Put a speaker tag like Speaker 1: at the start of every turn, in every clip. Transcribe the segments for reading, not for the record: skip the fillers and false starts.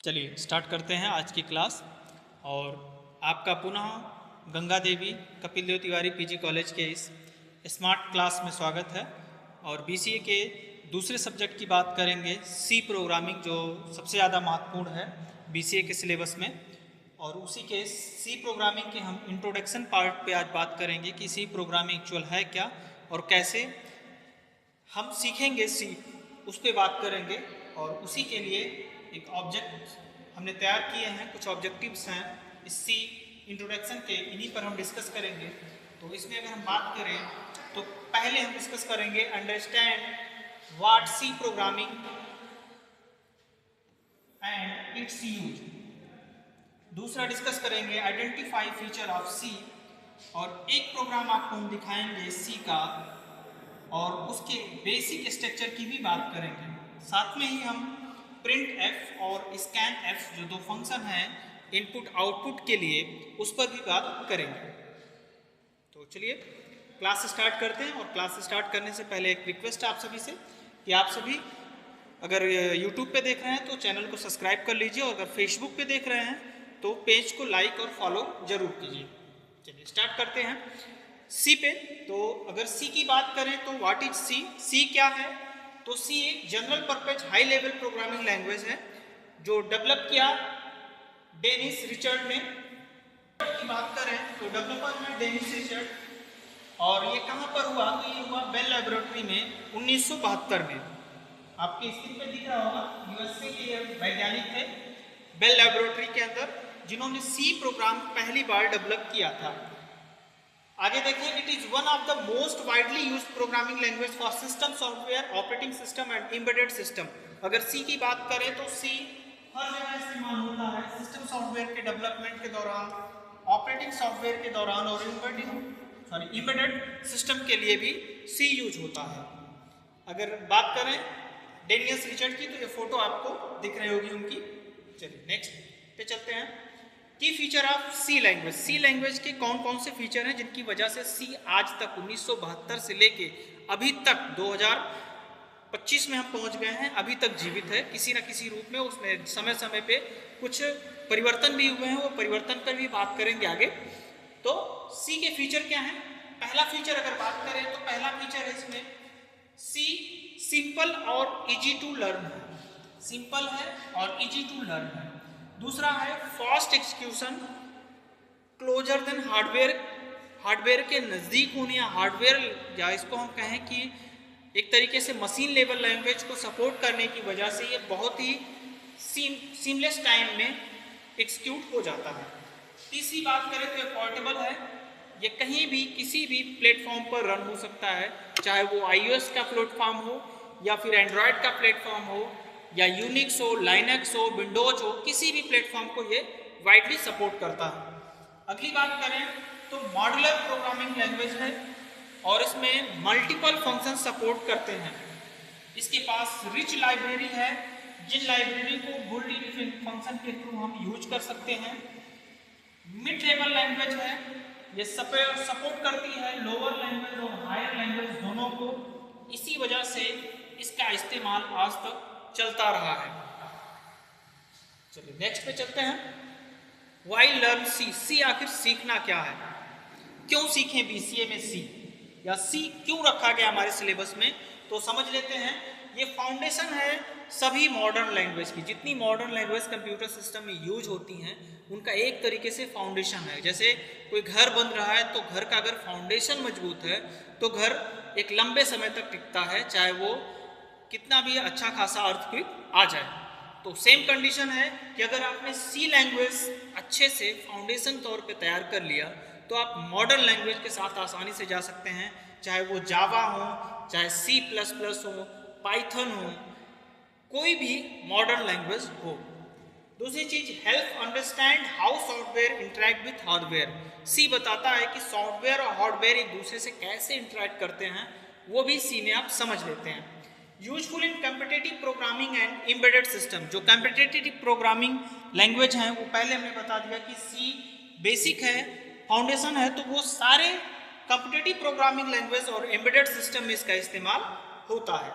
Speaker 1: चलिए स्टार्ट करते हैं आज की क्लास। और आपका पुनः गंगा देवी कपिल देव तिवारी पीजी कॉलेज के इस स्मार्ट क्लास में स्वागत है। और बीसीए के दूसरे सब्जेक्ट की बात करेंगे, सी प्रोग्रामिंग, जो सबसे ज़्यादा महत्वपूर्ण है बीसीए के सिलेबस में। और उसी के सी प्रोग्रामिंग के हम इंट्रोडक्शन पार्ट पे आज बात करेंगे कि सी प्रोग्रामिंग एक्चुअल है क्या और कैसे हम सीखेंगे सी, उस पर बात करेंगे। और उसी के लिए एक ऑब्जेक्ट हमने तैयार किए हैं, कुछ ऑब्जेक्टिव्स हैं इस सी इंट्रोडक्शन के, इन्हीं पर हम डिस्कस करेंगे। तो इसमें अगर हम बात करें तो पहले हम डिस्कस करेंगे understand what C programming and its use. दूसरा डिस्कस करेंगे आइडेंटिफाई फीचर ऑफ सी, और एक प्रोग्राम आपको हम दिखाएंगे सी का और उसके बेसिक स्ट्रक्चर की भी बात करेंगे। साथ में ही हम प्रिंट एफ और स्कैन एफ, जो दो फंक्शन हैं इनपुट आउटपुट के लिए, उस पर भी बात करेंगे। तो चलिए क्लास स्टार्ट करते हैं। और क्लास स्टार्ट करने से पहले एक रिक्वेस्ट आप सभी से कि आप सभी अगर यूट्यूब पे देख रहे हैं तो चैनल को सब्सक्राइब कर लीजिए, और अगर फेसबुक पे देख रहे हैं तो पेज को लाइक और फॉलो जरूर कीजिए। चलिए स्टार्ट करते हैं सी पे। तो अगर सी की बात करें तो व्हाट इज सी, सी क्या है? तो सी एक general purpose high level programming language है जो डेवलप किया डेनिस रिचर्ड ने। की बात करें तो डेवलपर है डेनिस रिचर्ड, और ये कहाँ पर हुआ? तो ये हुआ बेल लैबोरेटरी में 1972 में। आपके स्क्रीन पे दिख रहा होगा, यूएसए के वैज्ञानिक थे बेल लैबोरेटरी के अंदर, जिन्होंने सी प्रोग्राम पहली बार डेवलप किया था। आगे देखिए, it is one of the most widely used programming language for system software, operating system and embedded system. अगर सी की बात करें तो सी हर जगह इस्तेमाल होता है, सिस्टम सॉफ्टवेयर के डेवलपमेंट के दौरान, ऑपरेटिंग सॉफ्टवेयर के दौरान, और एम्बेडेड सिस्टम के लिए भी सी यूज होता है। अगर बात करें डेनियस रिचर्ड की, तो ये फोटो आपको दिख रही होगी उनकी। चलिए नेक्स्ट पे चलते हैं। Key feature of C language, C language के कौन कौन से फीचर हैं जिनकी वजह से सी आज तक 1972 से लेके अभी तक 2025 में हम पहुंच गए हैं, अभी तक जीवित है किसी न किसी रूप में। उसमें समय समय पे कुछ परिवर्तन भी हुए हैं, वो परिवर्तन पर भी बात करेंगे आगे। तो सी के फीचर क्या हैं? पहला फीचर अगर बात करें तो पहला फीचर है इसमें सी सिंपल और इजी टू लर्न है, सिंपल है और इजी टू लर्न है। दूसरा है fast execution, closure then hardware, hardware के नज़दीक होने, या हार्डवेयर, या इसको हम कहें कि एक तरीके से मशीन लेवल लैंग्वेज को सपोर्ट करने की वजह से ये बहुत ही सीमलेस टाइम में एग्जीक्यूट हो जाता है। तीसरी बात करें तो ये पोर्टेबल है, ये कहीं भी किसी भी प्लेटफॉर्म पर रन हो सकता है, चाहे वो iOS का प्लेटफॉर्म हो या फिर एंड्रॉयड का प्लेटफॉर्म हो, या यूनिक्स हो, लाइनक्स हो, विंडोज हो, किसी भी प्लेटफॉर्म को ये वाइडली सपोर्ट करता है। अगली बात करें तो मॉड्यूलर प्रोग्रामिंग लैंग्वेज है, और इसमें मल्टीपल फंक्शन सपोर्ट करते हैं। इसके पास रिच लाइब्रेरी है, जिन लाइब्रेरी को बुल्ट-इन फंक्शन के थ्रू हम यूज कर सकते हैं। मिड लेवल लैंग्वेज है, ये सपोर्ट करती है लोअर लैंग्वेज और हायर लैंग्वेज दोनों को, इसी वजह से इसका इस्तेमाल आज तक चलता रहा है। चलिए नेक्स्ट पे चलते हैं। वाई लर्न सी, सी आखिर सीखना क्या है, क्यों सीखें बीसीए में सी, या सी क्यों रखा गया हमारे सिलेबस में? तो समझ लेते हैं। ये फाउंडेशन है सभी मॉडर्न लैंग्वेज की, जितनी मॉडर्न लैंग्वेज कंप्यूटर सिस्टम में यूज होती हैं उनका एक तरीके से फाउंडेशन है। जैसे कोई घर बन रहा है तो घर का अगर फाउंडेशन मजबूत है तो घर एक लंबे समय तक टिकता है, चाहे वो कितना भी अच्छा खासा अर्थक्वेक आ जाए। तो सेम कंडीशन है कि अगर आपने सी लैंग्वेज अच्छे से फाउंडेशन तौर पे तैयार कर लिया तो आप मॉडर्न लैंग्वेज के साथ आसानी से जा सकते हैं, चाहे वो जावा हो, चाहे C++ हो, पाइथन हो, कोई भी मॉडर्न लैंग्वेज हो। दूसरी चीज, help understand how software interact with hardware. C बताता है कि सॉफ्टवेयर और हार्डवेयर एक दूसरे से कैसे इंटरेक्ट करते हैं, वो भी सी में आप समझ लेते हैं। Useful in competitive programming and embedded system, जो कम्पिटिटिव प्रोग्रामिंग लैंग्वेज हैं वो पहले हमने बता दिया कि सी बेसिक है, फाउंडेशन है, तो वो सारे कम्पिटिटिव प्रोग्रामिंग लैंग्वेज और एम्बेडेड सिस्टम में इसका इस्तेमाल होता है।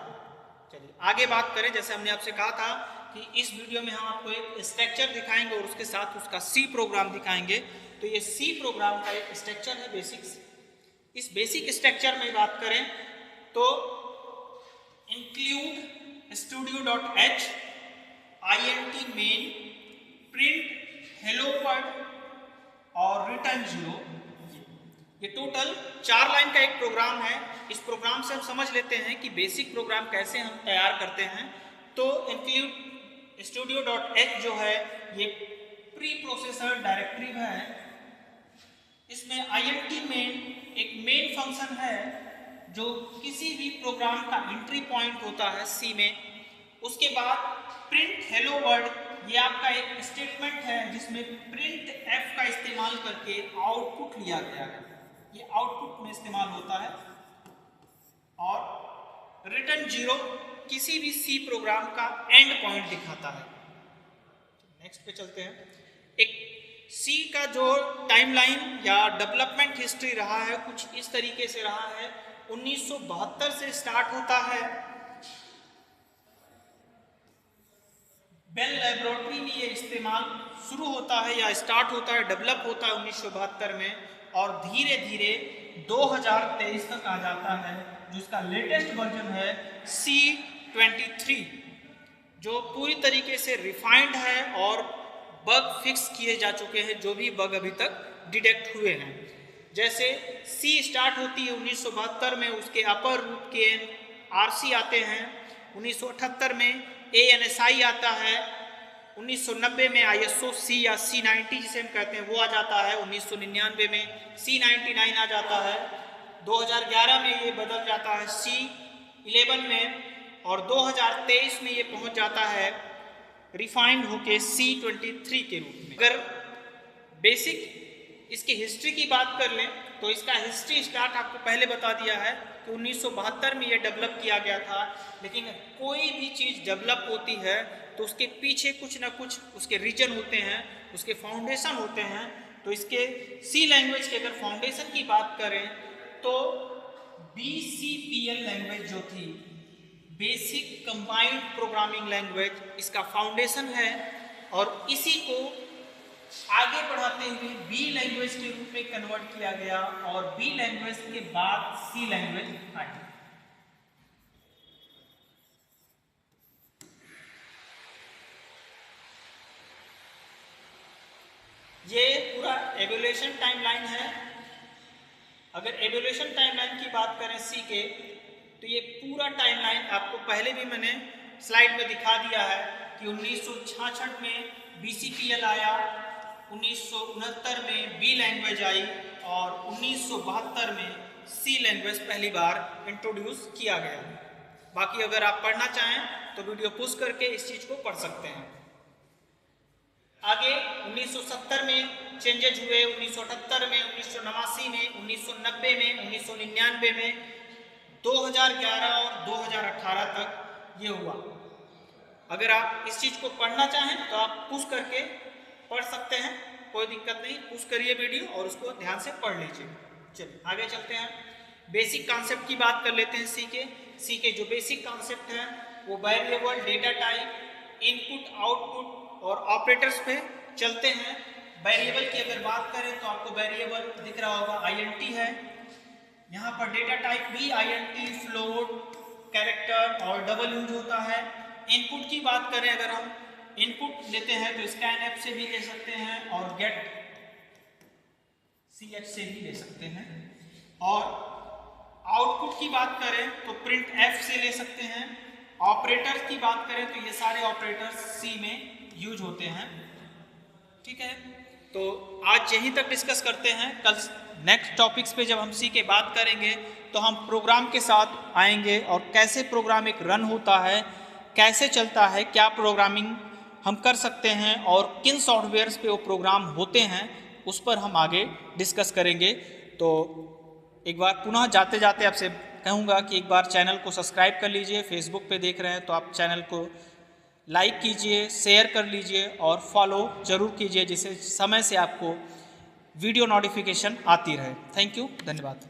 Speaker 1: चलिए आगे बात करें। जैसे हमने आपसे कहा था कि इस वीडियो में हम आपको एक स्ट्रक्चर दिखाएंगे और उसके साथ उसका सी प्रोग्राम दिखाएंगे। तो ये सी प्रोग्राम का एक स्ट्रक्चर है बेसिक्स। इस बेसिक स्ट्रक्चर में बात करें तो include studio.h int main print hello world और रिटर्न 0, ये टोटल 4 लाइन का एक प्रोग्राम है। इस प्रोग्राम से हम समझ लेते हैं कि बेसिक प्रोग्राम कैसे हम तैयार करते हैं। तो इंक्लूड studio.h जो है ये प्री प्रोसेसर डायरेक्टरी है। इसमें int main एक मेन फंक्शन है जो किसी भी प्रोग्राम का एंट्री पॉइंट होता है सी में। उसके बाद प्रिंट हेलो वर्ल्ड ये आपका एक स्टेटमेंट है जिसमें प्रिंट एफ का इस्तेमाल करके आउटपुट लिया गया है, ये आउटपुट में इस्तेमाल होता है। और रिटर्न 0 किसी भी सी प्रोग्राम का एंड पॉइंट दिखाता है। नेक्स्ट पे चलते हैं। एक सी का जो टाइमलाइन या डेवलपमेंट हिस्ट्री रहा है कुछ इस तरीके से रहा है। 1972 से स्टार्ट होता है। बेल लेबोरेटरी में ये इस्तेमाल शुरू होता है या स्टार्ट होता है, डेवलप होता है 1972 में और धीरे धीरे 2023 तक आ जाता है, जिसका लेटेस्ट वर्जन है C23, जो पूरी तरीके से रिफाइंड है और बग फिक्स किए जा चुके हैं, जो भी बग अभी तक डिटेक्ट हुए हैं। जैसे C स्टार्ट होती है 1972 में, उसके अपर रूट के RC आते हैं। 1978 में ANSI आता है। 1990 में ISO C या C90 जिसे हम कहते हैं वो आ जाता है। 1999 में C99 आ जाता है। 2011 में ये बदल जाता है C11 में और 2023 में ये पहुंच जाता है रिफाइंड होके C23 के रूप में। अगर बेसिक इसकी हिस्ट्री की बात कर लें तो इसका हिस्ट्री स्टार्ट आपको पहले बता दिया है कि 1972 में ये डेवलप किया गया था। लेकिन कोई भी चीज़ डेवलप होती है तो उसके पीछे कुछ ना कुछ उसके रीजन होते हैं, उसके फाउंडेशन होते हैं। तो इसके सी लैंग्वेज के अगर फाउंडेशन की बात करें तो BCPL लैंग्वेज जो थी, बेसिक कंबाइंड प्रोग्रामिंग लैंग्वेज, इसका फाउंडेशन है और इसी को आगे बढ़ाते हुए बी लैंग्वेज के रूप में कन्वर्ट किया गया और बी लैंग्वेज के बाद सी लैंग्वेज आई। ये पूरा एवोल्यूशन टाइमलाइन है। अगर एवोल्यूशन टाइमलाइन की बात करें सी के तो ये पूरा टाइमलाइन आपको पहले भी मैंने स्लाइड में दिखा दिया है कि 1966 में BCPL आया, 1969 में बी लैंग्वेज आई और 1972 में सी लैंग्वेज पहली बार इंट्रोड्यूस किया गया। बाकी अगर आप पढ़ना चाहें तो वीडियो पुश करके इस चीज़ को पढ़ सकते हैं। आगे 1970 में चेंजेज हुए, 1978 में, 1989 में, 1990 में, 1999 में, 2011 और 2018 तक ये हुआ। अगर आप इस चीज़ को पढ़ना चाहें तो आप पुश करके पढ़ सकते हैं, कोई दिक्कत नहीं। पुश करिए वीडियो और उसको ध्यान से पढ़ लीजिए। चलिए आगे चलते हैं। बेसिक कॉन्सेप्ट की बात कर लेते हैं सी के जो बेसिक कॉन्सेप्ट हैं वो variable, data type, input, output और ऑपरेटर्स पे चलते हैं। वेरिएबल की अगर बात करें तो आपको वेरिएबल दिख रहा होगा INT है। यहाँ पर डेटा टाइप भी INT, फ्लोट, कैरेक्टर और डबल यूज होता है। इनपुट की बात करें अगर हम इनपुट लेते हैं तो स्कैनएफ से भी ले सकते हैं और गेट CH से भी ले सकते हैं। और आउटपुट की बात करें तो प्रिंट एफ से ले सकते हैं। ऑपरेटर्स की बात करें तो ये सारे ऑपरेटर्स सी में यूज होते हैं। ठीक है, तो आज यहीं तक डिस्कस करते हैं। कल नेक्स्ट टॉपिक्स पे जब हम सी के बात करेंगे तो हम प्रोग्राम के साथ आएंगे और कैसे प्रोग्राम एक रन होता है, कैसे चलता है, क्या प्रोग्रामिंग हम कर सकते हैं और किन सॉफ्टवेयर्स पे वो प्रोग्राम होते हैं, उस पर हम आगे डिस्कस करेंगे। तो एक बार पुनः जाते जाते आपसे कहूँगा कि एक बार चैनल को सब्सक्राइब कर लीजिए। फेसबुक पे देख रहे हैं तो आप चैनल को लाइक कीजिए, शेयर कर लीजिए और फॉलो ज़रूर कीजिए, जिससे समय से आपको वीडियो नोटिफिकेशन आती रहे। थैंक यू, धन्यवाद।